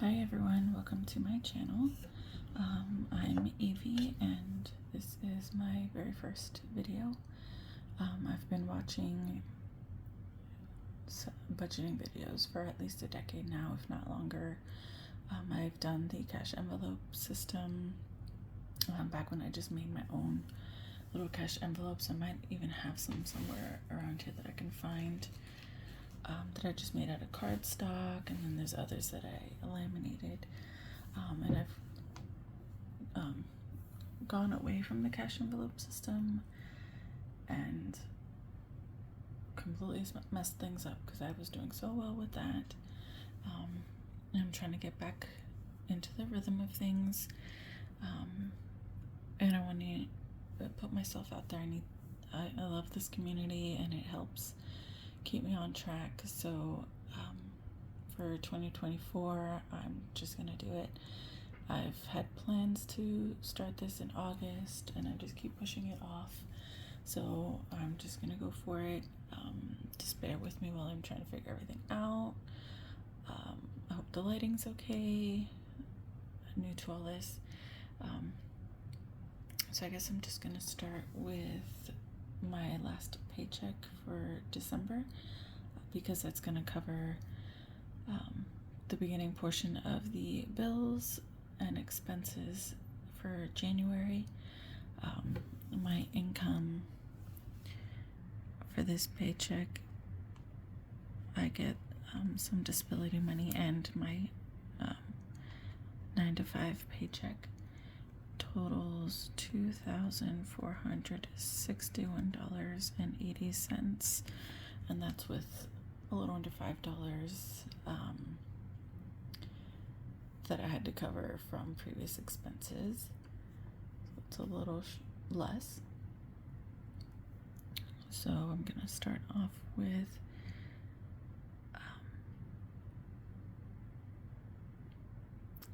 Hi everyone, welcome to my channel. I'm Evie and this is my very first video. I've been watching budgeting videos for at least a decade now, if not longer. I've done the cash envelope system back when I just made my own little cash envelopes. I might even have some somewhere around here that I can find. That I just made out of cardstock, and then there's others that I laminated, and I've gone away from the cash envelope system and completely messed things up because I was doing so well with that. And I'm trying to get back into the rhythm of things, and I want to put myself out there. I love this community and it helps keep me on track. So for 2024, I'm just gonna do it. I've had plans to start this in August and I just keep pushing it off, so I'm just gonna go for it. Just bear with me while I'm trying to figure everything out. I hope the lighting's okay. I'm new to all this, so I guess I'm just gonna start with my last paycheck for December, because that's going to cover the beginning portion of the bills and expenses for January. My income for this paycheck, I get some disability money, and my 9-to-5 paycheck totals $2,461.80, and that's with a little under $5 that I had to cover from previous expenses. So it's a little less. So I'm gonna start off with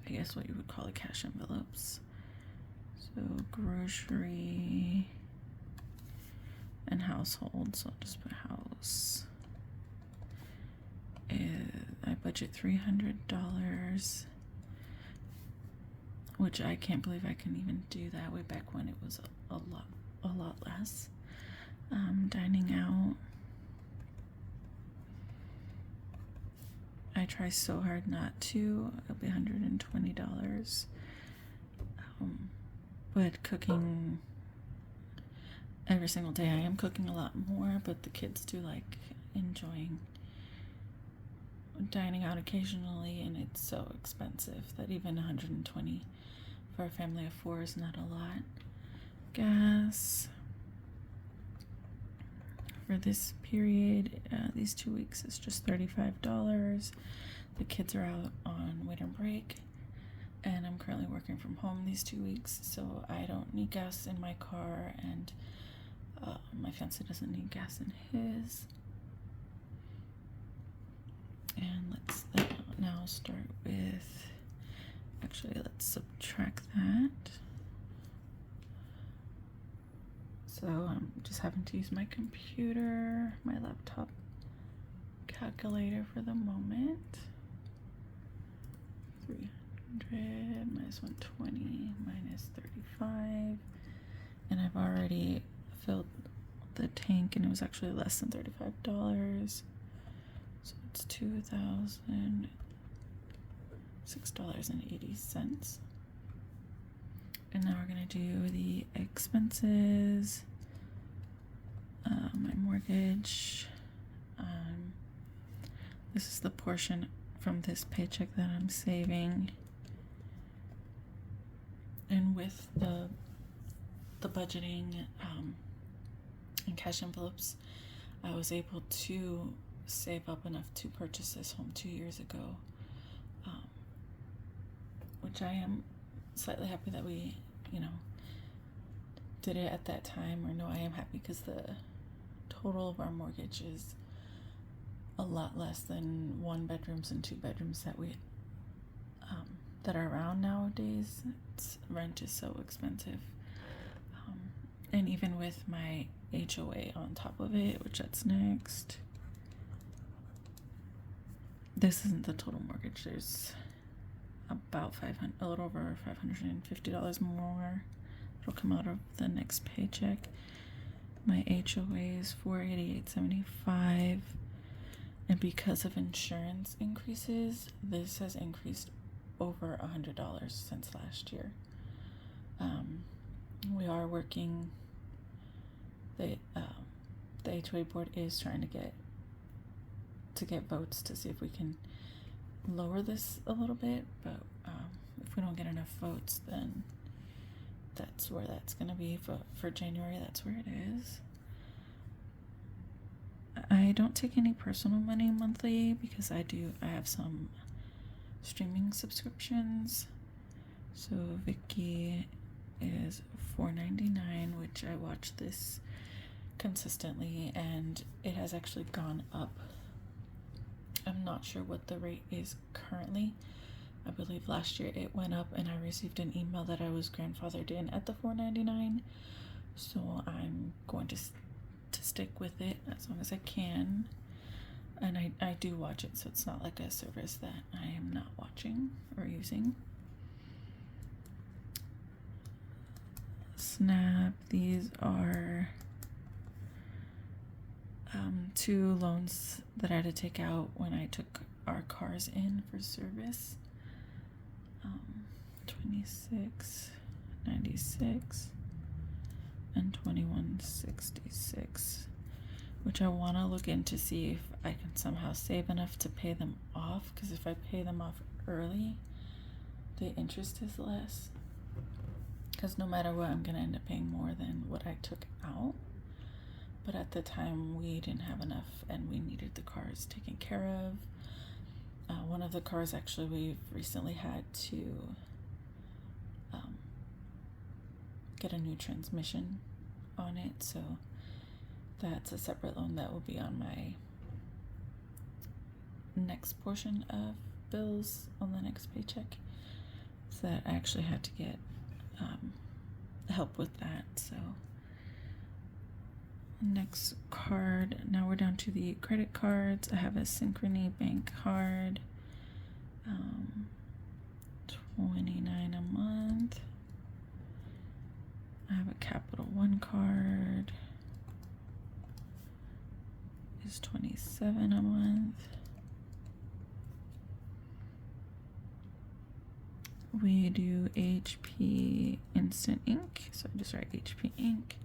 I guess what you would call cash envelopes. So grocery and household, so I'll just put house. I budget $300, which I can't believe I can even do that way back when it was a lot less. Dining out, I try so hard not to. It'll be $120. But cooking every single day, I am cooking a lot more, but the kids do like enjoying dining out occasionally, and it's so expensive that even $120 for a family of 4 is not a lot. Gas for this period, these 2 weeks, is just $35. The kids are out on winter break, and I'm currently working from home these 2 weeks, so I don't need gas in my car, and my fiance doesn't need gas in his. And let's now start with, actually let's subtract that. So I'm just having to use my computer, my laptop calculator for the moment. 300 minus 120 minus 35, and I've already filled the tank, and it was actually less than $35, so it's $2,006.80. And now we're gonna do the expenses. My mortgage, this is the portion from this paycheck that I'm saving, and with the budgeting and cash envelopes, I was able to save up enough to purchase this home 2 years ago, which I am slightly happy that we did it at that time. Or no, I am happy because the total of our mortgage is a lot less than 1 bedrooms and 2 bedrooms that we that are around nowadays. Rent is so expensive, and even with my HOA on top of it, which that's next, this isn't the total mortgage. There's about a little over $550 more. It'll come out of the next paycheck. My HOA is $488.75, and because of insurance increases, this has increased over $100 since last year. We are working. The HOA board is trying to get votes to see if we can lower this a little bit, but if we don't get enough votes, then that's where that's going to be. For January, that's where it is. I don't take any personal money monthly because I have some streaming subscriptions. So Vicky is $4.99, which I watch this consistently, and it has actually gone up. I'm not sure what the rate is currently. I believe last year it went up, and I received an email that I was grandfathered in at the $4.99. So I'm going to stick with it as long as I can. And I do watch it, so it's not like a service that I am not watching or using. Snap, these are 2 loans that I had to take out when I took our cars in for service. $26.96 and $21.66, which I want to look into, see if I can somehow save enough to pay them off, because if I pay them off early, the interest is less, because no matter what, I'm going to end up paying more than what I took out. But at the time, we didn't have enough, and we needed the cars taken care of. One of the cars, actually, we've recently had to get a new transmission on it, so that's a separate loan that will be on my next portion of bills on the next paycheck. So that I actually had to get help with that. So next card, now we're down to the credit cards. I have a Synchrony Bank card, $29 a month. I have a Capital One card, is $27 a month. We do HP Instant Ink, so I just write HP Ink,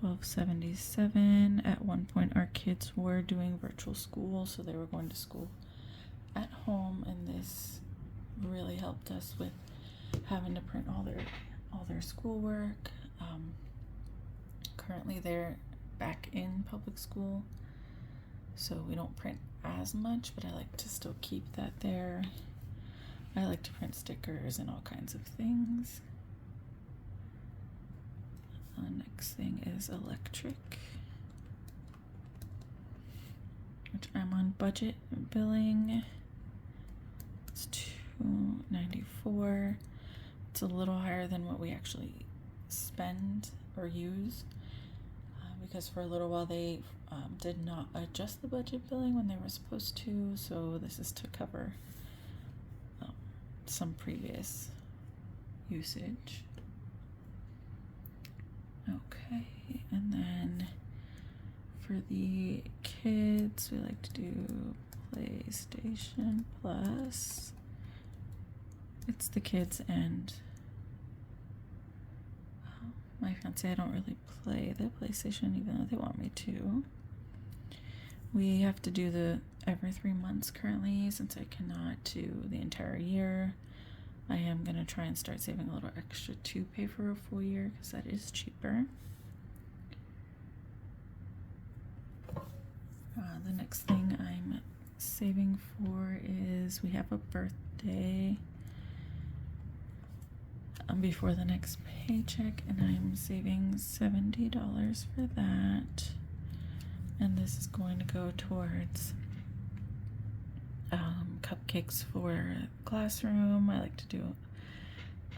$12.77. At one point, our kids were doing virtual school, so they were going to school at home, and this really helped us with having to print all their schoolwork. Currently, they're back in public school, so we don't print as much, but I like to still keep that there. I like to print stickers and all kinds of things. The next thing is electric, which I'm on budget billing. It's $2.94. It's a little higher than what we actually spend or use, because for a little while they did not adjust the budget billing when they were supposed to, so this is to cover some previous usage. Okay, and then for the kids, we like to do PlayStation Plus. It's the kids and my fiance. I don't really play the PlayStation, even though they want me to. We have to do the every 3 months currently, since I cannot do the entire year. I am going to try and start saving a little extra to pay for a full year, because that is cheaper. The next thing I'm saving for is we have a birthday before the next paycheck, and I'm saving $70 for that. And this is going to go towards cupcakes for classroom. I like to do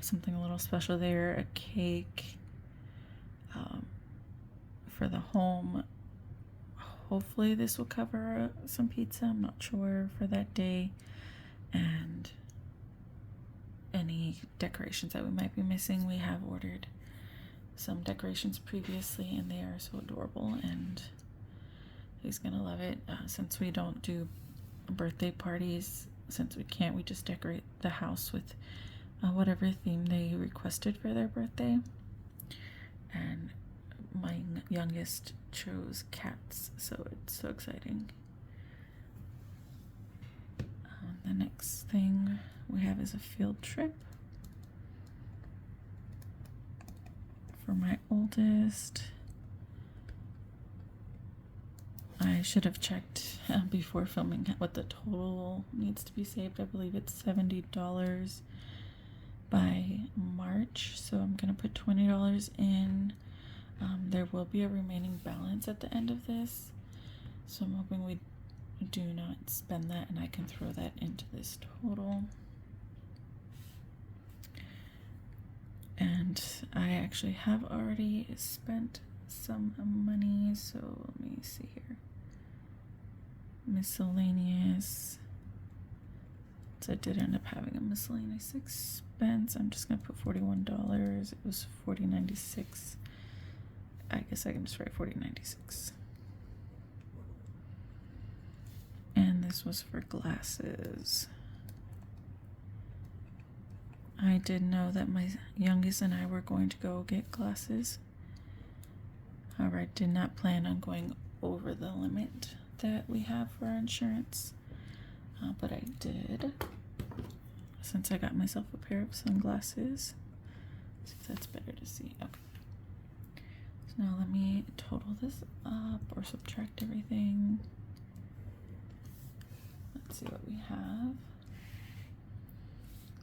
something a little special there. A cake for the home. Hopefully this will cover some pizza. I'm not sure for that day. And any decorations that we might be missing. We have ordered some decorations previously, and they are so adorable, and he's gonna love it. Since we don't do birthday parties, since we can't, we just decorate the house with whatever theme they requested for their birthday. And my youngest chose cats, so it's so exciting. The next thing we have is a field trip for my oldest. I should have checked before filming what the total needs to be saved. I believe it's $70 by March, so I'm gonna put $20 in. There will be a remaining balance at the end of this, so I'm hoping we do not spend that and I can throw that into this total. And I actually have already spent some money, so let me see here. Miscellaneous. So I did end up having a miscellaneous expense. I'm just gonna put $41. It was $40.96. I guess I can just write $40.96. And this was for glasses. I did know that my youngest and I were going to go get glasses. However, I did not plan on going over the limit that we have for our insurance. But I did, since I got myself a pair of sunglasses. See if that's better to see. Okay. So now let me total this up or subtract everything. Let's see what we have.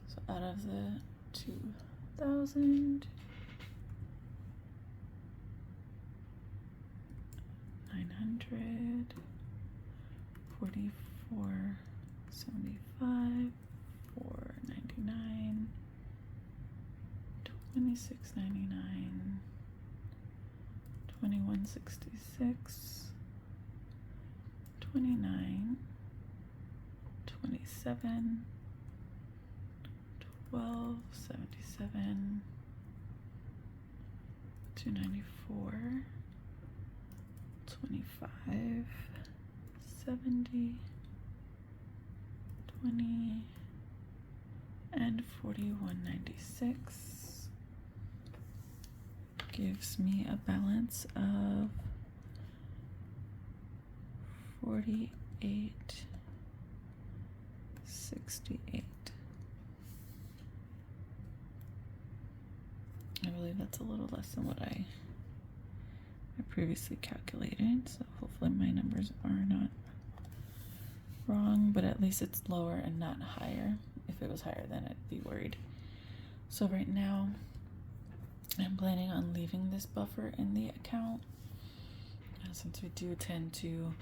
So out of the 2,000, 900, 44.75, 4.99, 26.99, 21.66, 29, 27, 12.77, 294, 25, 70, 20, and 41.96 gives me a balance of 48.68. I believe that's a little less than what I previously calculated, so hopefully my numbers are not wrong, but at least it's lower and not higher. If it was higher, then I'd be worried. So right now I'm planning on leaving this buffer in the account, since we do tend to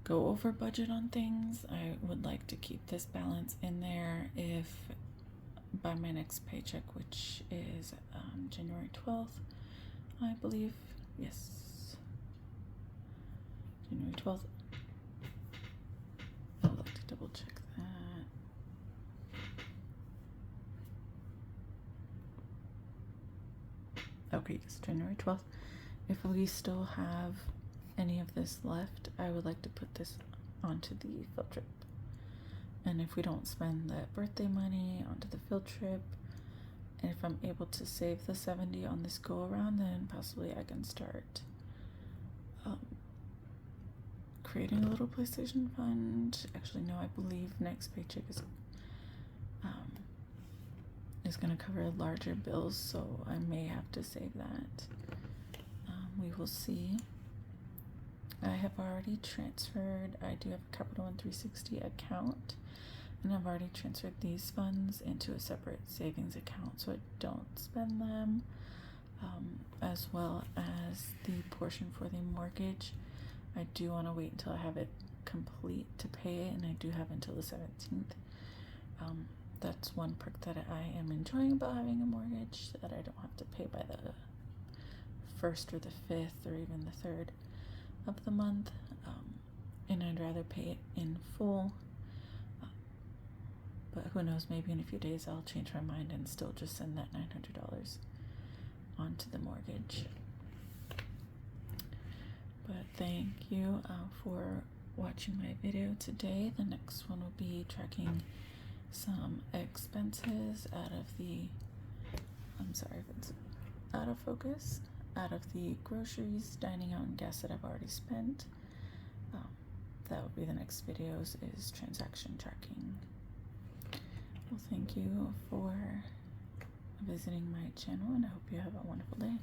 go over budget on things. I would like to keep this balance in there if by my next paycheck, which is January 12th, I believe. Yes, January 12th. I'd like to double check that. Okay, yes, January 12th. If we still have any of this left, I would like to put this onto the field trip. And if we don't spend that birthday money onto the field trip, and if I'm able to save the 70 on this go around, then possibly I can start creating a little PlayStation fund. Actually, no, I believe next paycheck is going to cover larger bills, so I may have to save that. We will see. I have already transferred. I do have a Capital One 360 account, and I've already transferred these funds into a separate savings account so I don't spend them, as well as the portion for the mortgage. I do want to wait until I have it complete to pay it, and I do have until the 17th. That's one perk that I am enjoying about having a mortgage, that I don't have to pay by the 1st or the 5th or even the 3rd of the month, and I'd rather pay it in full but who knows, maybe in a few days I'll change my mind and still just send that $900 onto the mortgage. But thank you for watching my video today. The next one will be tracking some expenses out of the, I'm sorry if it's out of focus, out of the groceries, dining out, and gas that I've already spent. That would be the next videos, is transaction tracking. Well, thank you for visiting my channel, and I hope you have a wonderful day.